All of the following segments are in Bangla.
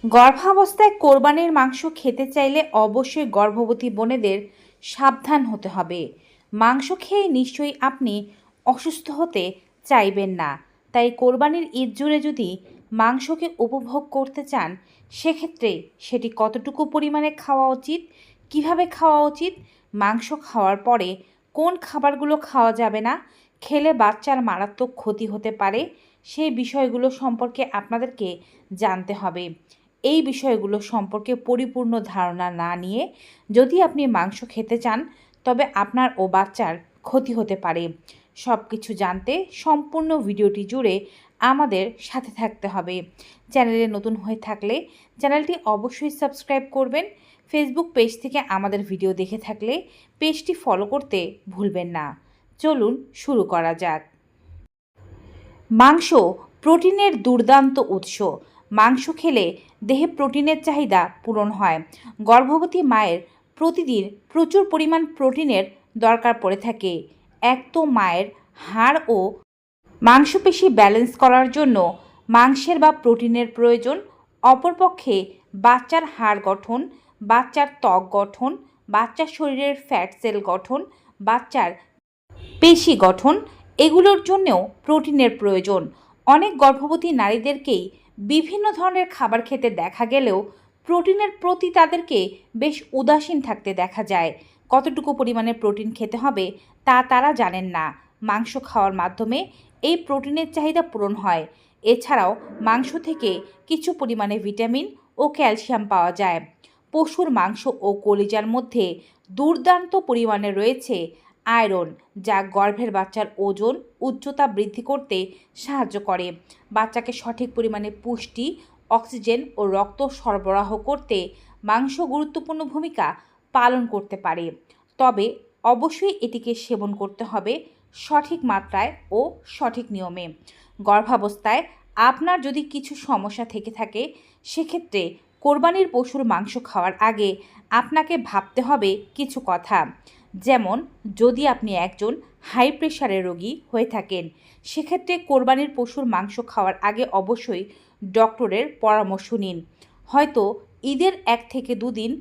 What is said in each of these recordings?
গর্ভাবস্থায় কোরবানির মাংস খেতে চাইলে অবশ্যই গর্ভবতী বোনেদের সাবধান হতে হবে। মাংস খেয়ে নিশ্চয়ই আপনি অসুস্থ হতে চাইবেন না। তাই কোরবানির ঈদ জুড়ে যদি মাংসকে উপভোগ করতে চান, সেক্ষেত্রে সেটি কতটুকু পরিমাণে খাওয়া উচিত, কিভাবে খাওয়া উচিত, মাংস খাওয়ার পরে কোন খাবারগুলো খাওয়া যাবে না, খেলে বাচ্চার মারাত্মক ক্ষতি হতে পারে, সেই বিষয়গুলো সম্পর্কে আপনাদেরকে জানতে হবে। এই বিষয়গুলো সম্পর্কে পরিপূর্ণ ধারণা না নিয়ে যদি আপনি মাংস খেতে চান, তবে আপনার ও বাচ্চার ক্ষতি হতে পারে। সব কিছু জানতে সম্পূর্ণ ভিডিওটি জুড়ে আমাদের সাথে থাকতে হবে। চ্যানেলে নতুন হয়ে থাকলে চ্যানেলটি অবশ্যই সাবস্ক্রাইব করবেন। ফেসবুক পেজ থেকে আমাদের ভিডিও দেখে থাকলে পেজটি ফলো করতে ভুলবেন না। চলুন শুরু করা যাক। মাংস প্রোটিনের দুর্দান্ত উৎস। মাংস খেলে দেহে প্রোটিনের চাহিদা পূরণ হয়। গর্ভবতী মায়ের প্রতিদিন প্রচুর পরিমাণ প্রোটিনের দরকার পড়ে থাকে। এক তো মায়ের হাড় ও মাংসপেশি ব্যালেন্স করার জন্য মাংসের বা প্রোটিনের প্রয়োজন, অপরপক্ষে বাচ্চার হাড় গঠন, বাচ্চার ত্বক গঠন, বাচ্চার শরীরের ফ্যাট সেল গঠন, বাচ্চার পেশি গঠন, এগুলোর জন্যেও প্রোটিনের প্রয়োজন। অনেক গর্ভবতী নারীদেরকেই বিভিন্ন ধরনের খাবার খেতে দেখা গেলেও প্রোটিনের প্রতি তাদেরকে বেশ উদাসীন থাকতে দেখা যায়। কতটুকু পরিমাণে প্রোটিন খেতে হবে তা তারা জানেন না। মাংস খাওয়ার মাধ্যমে এই প্রোটিনের চাহিদা পূরণ হয়। এছাড়াও মাংস থেকে কিছু পরিমাণে ভিটামিন ও ক্যালসিয়াম পাওয়া যায়। পশুর মাংস ও কলিজার মধ্যে দুর্দান্ত পরিমাণে রয়েছে আয়রন, যা গর্ভের বাচ্চার ওজন, উচ্চতা বৃদ্ধি করতে সাহায্য করে। বাচ্চাকে সঠিক পরিমাণে পুষ্টি, অক্সিজেন ও রক্ত সরবরাহ করতে মাংস গুরুত্বপূর্ণ ভূমিকা পালন করতে পারে। তবে অবশ্যই এটিকে সেবন করতে হবে সঠিক মাত্রায় ও সঠিক নিয়মে। গর্ভাবস্থায় আপনার যদি কিছু সমস্যা থেকে থাকে, সেক্ষেত্রে কোরবানির পশুর মাংস খাওয়ার আগে আপনাকে ভাবতে হবে কিছু কথা। যেমন, যদি আপনি একজন হাই প্রেশারের রোগী হয়ে থাকেন, সেক্ষেত্রে কোরবানির পশুর মাংস খাওয়ার আগে অবশ্যই ডক্টরের পরামর্শ নিন। হয়তো ঈদের 1 থেকে 2 দিন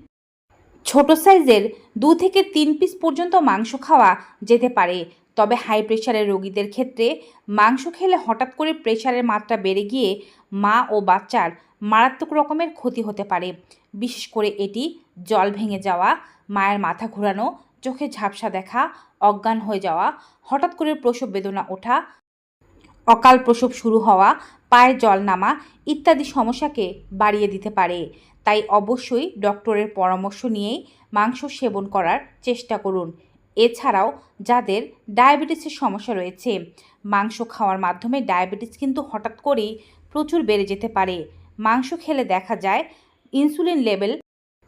ছোট সাইজের 2 থেকে 3 পিস পর্যন্ত মাংস খাওয়া যেতে পারে। তবে হাই প্রেশারের রোগীদের ক্ষেত্রে মাংস খেলে হঠাৎ করে প্রেশারের মাত্রা বেড়ে গিয়ে মা ও বাচ্চার মারাত্মক রকমের ক্ষতি হতে পারে। বিশেষ করে এটি জল ভেঙে যাওয়া, মায়ের মাথা ঘোরানো, চোখে ঝাপসা দেখা, অজ্ঞান হয়ে যাওয়া, হঠাৎ করে প্রসব বেদনা ওঠা, অকাল প্রসব শুরু হওয়া, পায়ে জল নামা ইত্যাদি সমস্যাকে বাড়িয়ে দিতে পারে। তাই অবশ্যই ডক্টরের পরামর্শ নিয়েই মাংস সেবন করার চেষ্টা করুন। এছাড়াও যাদের ডায়াবেটিসের সমস্যা রয়েছে, মাংস খাওয়ার মাধ্যমে ডায়াবেটিস কিন্তু হঠাৎ করেই প্রচুর বেড়ে যেতে পারে। মাংস খেলে দেখা যায় ইনসুলিন লেভেল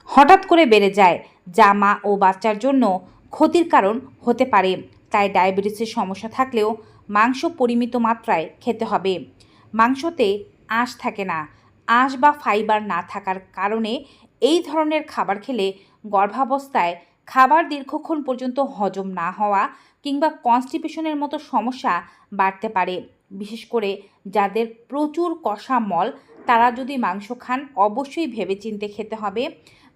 হঠাৎ করে বেড়ে যায়, যা মা ও বাচ্চার জন্য ক্ষতির কারণ হতে পারে। তাই ডায়াবেটিসের সমস্যা থাকলেও মাংস পরিমিত মাত্রায় খেতে হবে। মাংসতে আঁশ থাকে না। আঁশ বা ফাইবার না থাকার কারণে এই ধরনের খাবার খেলে গর্ভাবস্থায় খাবার দীর্ঘক্ষণ পর্যন্ত হজম না হওয়া কিংবা কনস্টিপেশনের মতো সমস্যা বাড়তে পারে। বিশেষ করে যাদের প্রচুর কষা মল, তারা যদি মাংস খান অবশ্যই ভেবেচিন্তে খেতে হবে।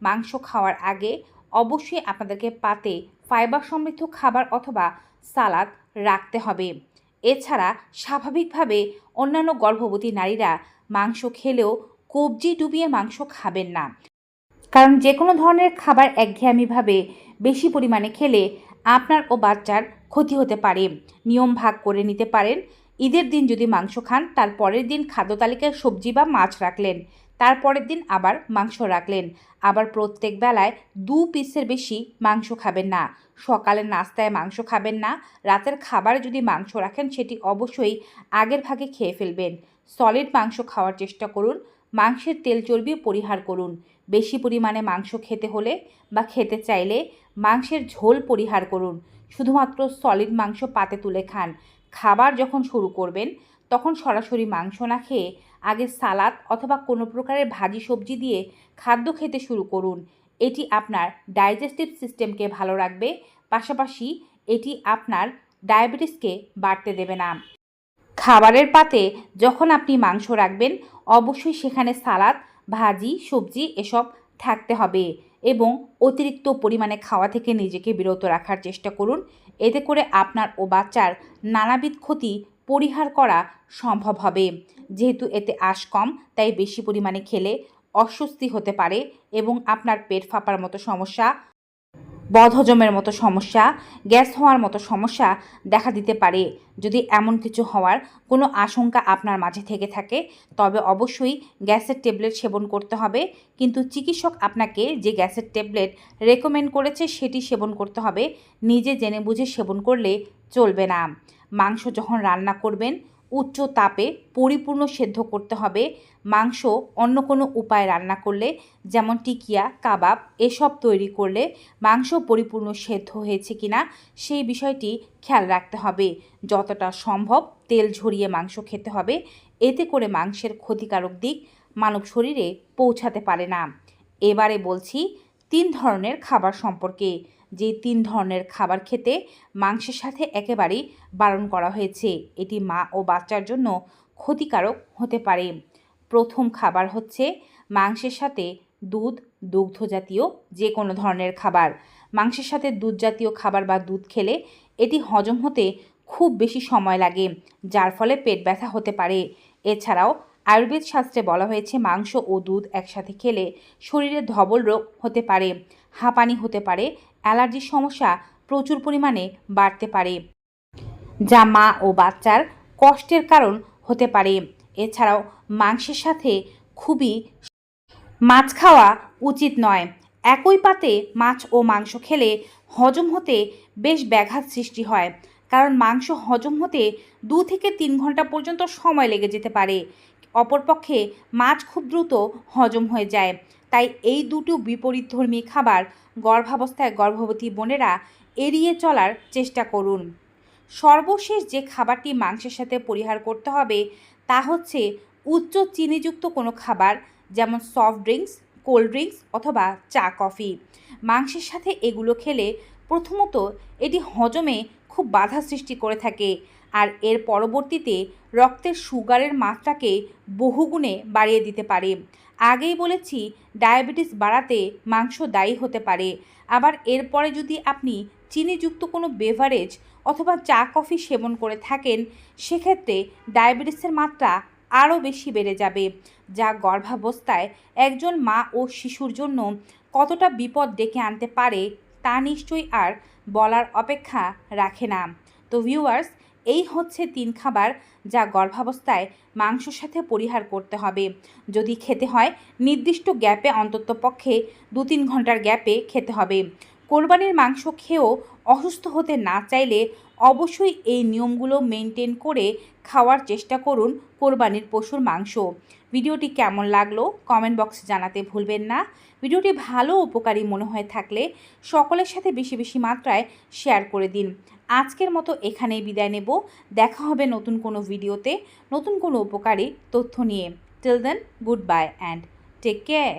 মাংস খাওয়ার আগে অবশ্যই আপনাদেরকে পাতে ফাইবার সমৃদ্ধ খাবার অথবা সালাদ রাখতে হবে। এছাড়া স্বাভাবিকভাবে অন্যান্য গর্ভবতী নারীরা মাংস খেলেও কবজি ডুবিয়ে মাংস খাবেন না, কারণ যে কোনো ধরনের খাবার একঘেয়েমিভাবে বেশি পরিমাণে খেলে আপনার ও বাচ্চার ক্ষতি হতে পারে। নিয়ম ভাগ করে নিতে পারেন। ঈদের দিন যদি মাংস খান, তার পরের দিন খাদ্য তালিকায় সবজি বা মাছ রাখলেন, তারপরের দিন আবার মাংস রাখলেন। আবার প্রত্যেক বেলায় 2 পিসের বেশি মাংস খাবেন না। সকালের নাস্তায় মাংস খাবেন না। রাতের খাবারে যদি মাংস রাখেন, সেটি অবশ্যই আগের ভাগে খেয়ে ফেলবেন। সলিড মাংস খাওয়ার চেষ্টা করুন। মাংসের তেল চর্বি পরিহার করুন। বেশি পরিমাণে মাংস খেতে হলে বা খেতে চাইলে মাংসের ঝোল পরিহার করুন। শুধুমাত্র সলিড মাংস পাতে তুলে খান। খাবার যখন শুরু করবেন, তখন সরাসরি মাংস না খেয়ে আগে সালাদ অথবা কোনো প্রকারের ভাজি সবজি দিয়ে খাদ্য খেতে শুরু করুন। এটি আপনার ডাইজেস্টিভ সিস্টেমকে ভালো রাখবে, পাশাপাশি এটি আপনার ডায়াবেটিসকে বাড়তে দেবে না। খাবারের পাতে যখন আপনি মাংস রাখবেন, অবশ্যই সেখানে সালাদ ভাজি সবজি এসব থাকতে হবে এবং অতিরিক্ত পরিমাণে খাওয়া থেকে নিজেকে বিরত রাখার চেষ্টা করুন। এতে করে আপনার ও বাচ্চার নানাবিধ ক্ষতি পরিহার করা সম্ভব হবে। যেহেতু এতে আঁশ কম, তাই বেশি পরিমাণে খেলে অস্বস্তি হতে পারে এবং আপনার পেট ফাঁপার মতো সমস্যা, বদহজমের মতো সমস্যা, গ্যাস হওয়ার মতো সমস্যা দেখা দিতে পারে। যদি এমন কিছু হওয়ার কোনো আশঙ্কা আপনার মাঝে থেকে থাকে, তবে অবশ্যই গ্যাসের ট্যাবলেট সেবন করতে হবে। কিন্তু চিকিৎসক আপনাকে যে গ্যাসের ট্যাবলেট রেকমেন্ড করেছে সেটি সেবন করতে হবে। নিজে জেনে বুঝে সেবন করলে চলবে না। মাংস যখন রান্না করবেন, উচ্চ তাপে পরিপূর্ণ সেদ্ধ করতে হবে। মাংস অন্য কোনো উপায়ে রান্না করলে, যেমন টিকিয়া, কাবাব এসব তৈরি করলে মাংস পরিপূর্ণ সেদ্ধ হয়েছে কিনা সেই বিষয়টি খেয়াল রাখতে হবে। যতটা সম্ভব তেল ঝরিয়ে মাংস খেতে হবে। এতে করে মাংসের ক্ষতিকারক দিক মানব শরীরে পৌঁছাতে পারে না। এবারে বলছি 3 ধরনের খাবার সম্পর্কে। যে 3 ধরনের খাবার খেতে মাংসের সাথে একেবারেই বারণ করা হয়েছে। এটি মা ও বাচ্চার জন্য ক্ষতিকারক হতে পারে। প্রথম খাবার হচ্ছে মাংসের সাথে দুধ, দুগ্ধ জাতীয় যে কোনো ধরনের খাবার। মাংসের সাথে দুধ জাতীয় খাবার বা দুধ খেলে এটি হজম হতে খুব বেশি সময় লাগে, যার ফলে পেট ব্যথা হতে পারে। এছাড়াও আয়ুর্বেদ শাস্ত্রে বলা হয়েছে মাংস ও দুধ একসাথে খেলে শরীরে ধবল রোগ হতে পারে, হাঁপানি হতে পারে, অ্যালার্জির সমস্যা প্রচুর পরিমাণে বাড়তে পারে, যা মা ও বাচ্চার কষ্টের কারণ হতে পারে। এছাড়াও মাংসের সাথে খুবই মাছ খাওয়া উচিত নয়। একই পাতে মাছ ও মাংস খেলে হজম হতে বেশ ব্যাঘাত সৃষ্টি হয়, কারণ মাংস হজম হতে 2 থেকে 3 ঘন্টা পর্যন্ত সময় লেগে যেতে পারে। অপরপক্ষে মাছ খুব দ্রুত হজম হয়ে যায়। তাই এই দুটো বিপরীতধর্মী খাবার গর্ভাবস্থায় গর্ভবতী বোনেরা এড়িয়ে চলার চেষ্টা করুন। সর্বশেষ যে খাবারটি মাংসের সাথে পরিহার করতে হবে তা হচ্ছে উচ্চ চিনিযুক্ত কোনো খাবার, যেমন সফট ড্রিঙ্কস, কোল্ড ড্রিঙ্কস অথবা চা কফি। মাংসের সাথে এগুলো খেলে প্রথমত এটি হজমে খুব বাধা সৃষ্টি করে থাকে, আর এর পরবর্তীতে রক্তের সুগারের মাত্রাকে বহুগুণে বাড়িয়ে দিতে পারে। আগেই বলেছি ডায়াবেটিস বাড়াতে মাংস দায়ী হতে পারে। আবার এরপরে যদি আপনি চিনিযুক্ত কোনো বেভারেজ অথবা চা কফি সেবন করে থাকেন, সেক্ষেত্রে ডায়াবেটিসের মাত্রা আরও বেশি বেড়ে যাবে, যা গর্ভাবস্থায় একজন মা ও শিশুর জন্য কতটা বিপদ ডেকে আনতে পারে তা নিশ্চয়ই আর বলার অপেক্ষা রাখে না। তো ভিউয়ার্স, এই হচ্ছে 3 খাবার যা গর্ভাবস্থায় মাংসের সাথে পরিহার করতে হবে। যদি খেতে হয় নির্দিষ্ট গ্যাপে, অন্তত পক্ষে 2-3 ঘন্টার গ্যাপে খেতে হবে। কোরবানির মাংস খেয়েও অসুস্থ হতে না চাইলে অবশ্যই এই নিয়মগুলো মেনটেন করে খাওয়ার চেষ্টা করুন কোরবানির পশুর মাংস। ভিডিওটি কেমন লাগলো কমেন্ট বক্সে জানাতে ভুলবেন না। ভিডিওটি ভালো উপকারী মনে হয়ে থাকলে সকলের সাথে বেশি বেশি মাত্রায় শেয়ার করে দিন। আজকের মতো এখানেই বিদায় নেব। দেখা হবে নতুন কোনো ভিডিওতে নতুন কোনো উপকারী তথ্য নিয়ে। Till then, goodbye and take care.